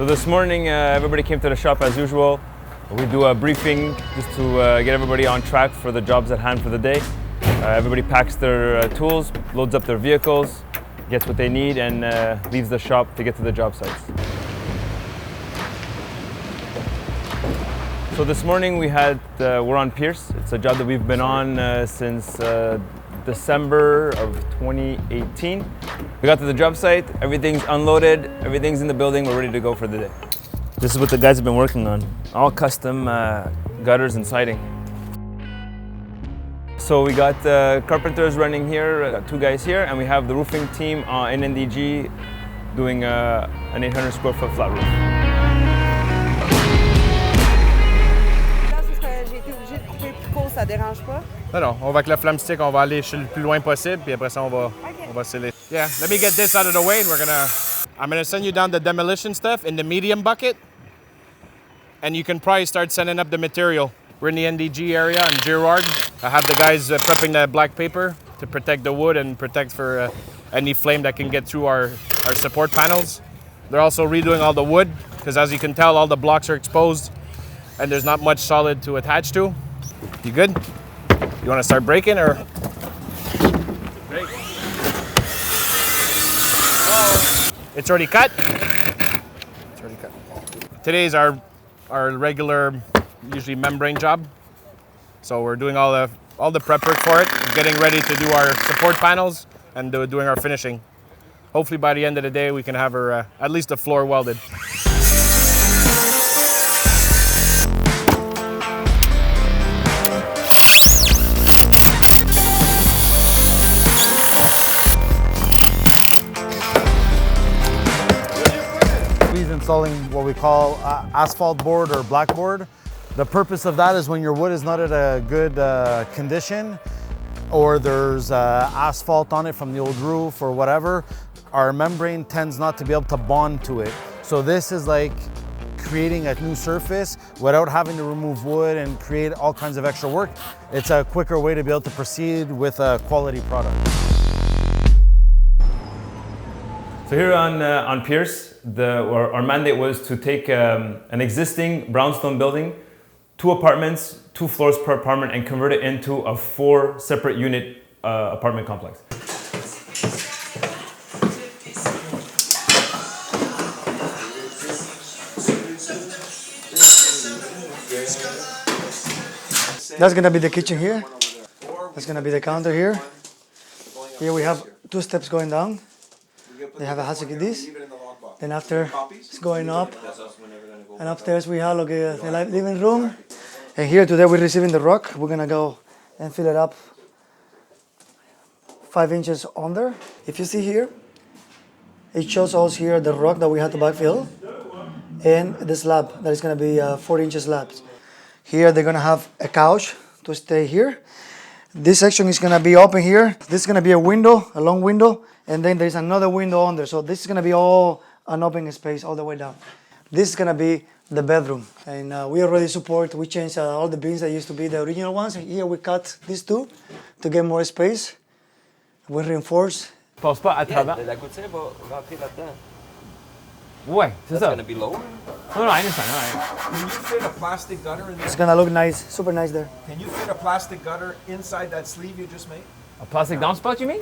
So this morning, everybody came to the shop as usual. We do a briefing just to get everybody on track for the jobs at hand for the day. Everybody packs their tools, loads up their vehicles, gets what they need, and leaves the shop to get to the job sites. So this morning we're on Pierce. It's a job that we've been on since December of 2018. We got to the job site, everything's unloaded, everything's in the building, we're ready to go for the day. This is what the guys have been working on. All custom gutters and siding. So we got carpenters running here, 2 guys here, and we have the roofing team in NDG doing an 800 square foot flat roof. Ça dérange pas? Non, on va avec le flamme stick, on va aller le plus loin possible, puis après ça, on va sceller. Yeah, let me get this out of the way, and I'm gonna send you down the demolition stuff in the medium bucket, and you can probably start sending up the material. We're in the NDG area in Girard. I have the guys prepping the black paper to protect the wood and protect for any flame that can get through our support panels. They're also redoing all the wood, because as you can tell, all the blocks are exposed, and there's not much solid to attach to. You good? You want to start breaking or? Break. It's already cut. It's already cut. Today's our regular, usually membrane job. So we're doing all the prep work for it, getting ready to do our support panels and doing our finishing. Hopefully by the end of the day we can have her at least the floor welded. Installing what we call asphalt board or blackboard. The purpose of that is when your wood is not at a good condition, or there's asphalt on it from the old roof or whatever, our membrane tends not to be able to bond to it. So this is like creating a new surface without having to remove wood and create all kinds of extra work. It's a quicker way to be able to proceed with a quality product. So here on Pierce, our mandate was to take an existing brownstone building, 2 apartments, 2 floors per apartment, and convert it into a 4 separate unit apartment complex. That's gonna be the kitchen here. That's gonna be the counter here. Here we have 2 steps going down. They have a hatch like this. Then after it's going up. And upstairs we have the living room. And here today we're receiving the rock. We're gonna go and fill it up 5 inches under. If you see here, it shows us here the rock that we had to backfill and the slab that is gonna be 4 inch slabs. Here they're gonna have a couch to stay here. This section is gonna be open here. This is gonna be a window, a long window, and then there's another window under. So this is gonna be all an open space all the way down. This is gonna be the bedroom, and we already we changed all the beams that used to be the original ones. Here we cut these 2 to get more space. We reinforce. Passe pas à travers. La gouttière va rentrer là-dedans. Ouais, c'est ça. It's gonna be lower. No, I understand. All right. Can you fit a plastic gutter in there? It's gonna look nice, super nice there. Can you fit a plastic gutter inside that sleeve you just made? A plastic downspout, you mean?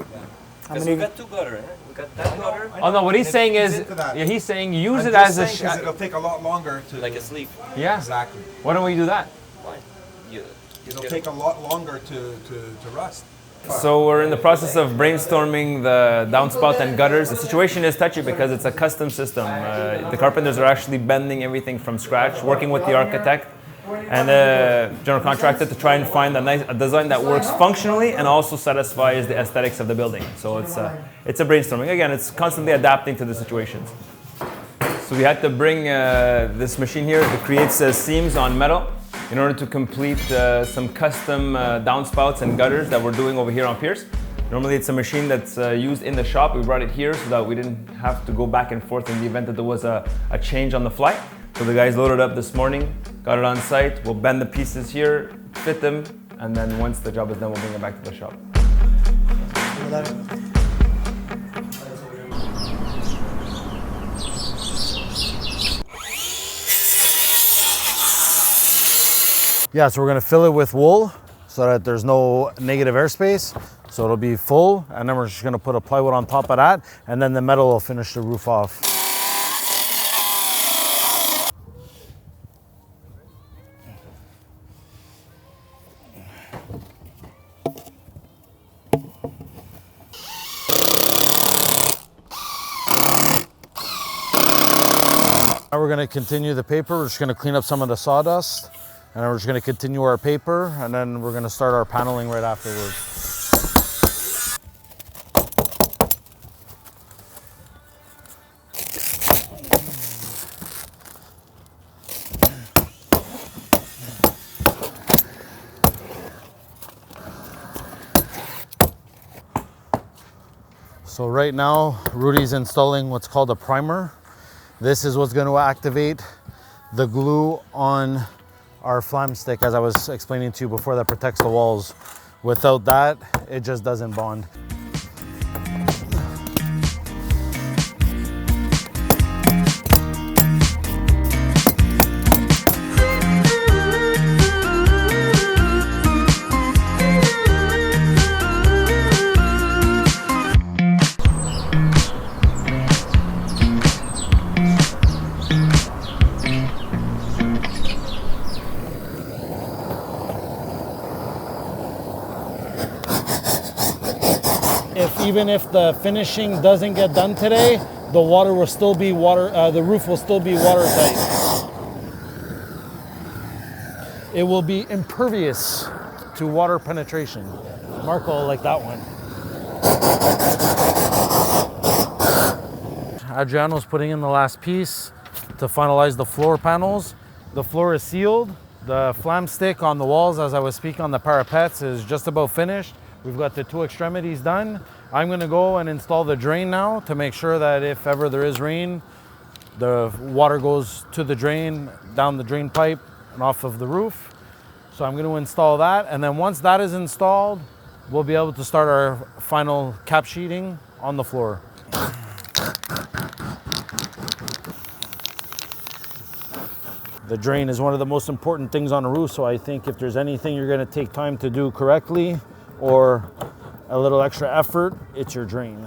Because we got 2 gutter, eh? We got that gutter. Oh no, what he's saying is, he's saying use it as a it'll take a lot longer to Like a sleeve. Yeah. Exactly. Why don't we do that? Why? It'll take a lot longer to rust. So we're in the process of brainstorming the downspout and gutters. The situation is touchy because it's a custom system. The carpenters are actually bending everything from scratch, working with the architect and the general contractor to try and find a design that works functionally and also satisfies the aesthetics of the building. So it's a brainstorming. Again, it's constantly adapting to the situations. So we had to bring this machine here that creates seams on metal in order to complete some custom downspouts and gutters that we're doing over here on Pierce. Normally it's a machine that's used in the shop. We brought it here so that we didn't have to go back and forth in the event that there was a change on the fly. So the guys loaded up this morning, got it on site. We'll bend the pieces here, fit them, and then once the job is done, we'll bring it back to the shop. Yeah, so we're gonna fill it with wool so that there's no negative airspace. So it'll be full, and then we're just gonna put a plywood on top of that, and then the metal will finish the roof off. Now we're gonna continue the paper. We're just gonna clean up some of the sawdust, and then we're just gonna continue our paper, and then we're gonna start our paneling right afterwards. So right now, Rudy's installing what's called a primer. This is what's going to activate the glue on our flam stick, as I was explaining to you before, that protects the walls. Without that, it just doesn't bond. Even if the finishing doesn't get done today, the water will still be the roof will still be watertight. It will be impervious to water penetration. Marco will like that one. Adriano's putting in the last piece to finalize the floor panels. The floor is sealed. The flam stick on the walls, as I was speaking on the parapets, is just about finished. We've got the two extremities done. I'm gonna go and install the drain now to make sure that if ever there is rain, the water goes to the drain, down the drain pipe and off of the roof. So I'm gonna install that, and then once that is installed, we'll be able to start our final cap sheeting on the floor. The drain is one of the most important things on a roof, so I think if there's anything you're gonna take time to do correctly or a little extra effort, it's your drain.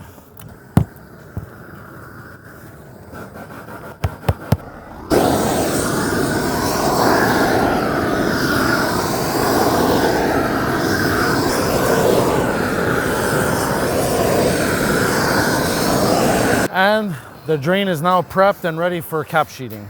And the drain is now prepped and ready for cap sheeting.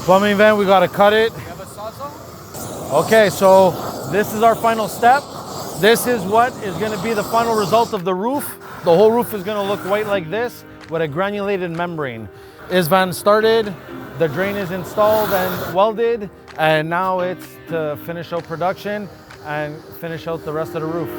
Plumbing vent, we gotta cut it. Okay, so this is our final step. This is what is gonna be the final result of the roof. The whole roof is gonna look white like this with a granulated membrane. Isvan started, the drain is installed and welded, and now it's to finish out production and finish out the rest of the roof.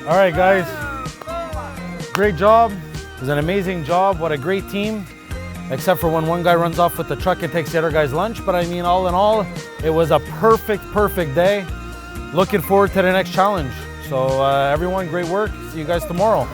All right, guys, great job. It was an amazing job. What a great team, except for when one guy runs off with the truck and takes the other guy's lunch. But I mean, all in all, it was a perfect day. Looking forward to the next challenge. So everyone, great work. See you guys tomorrow.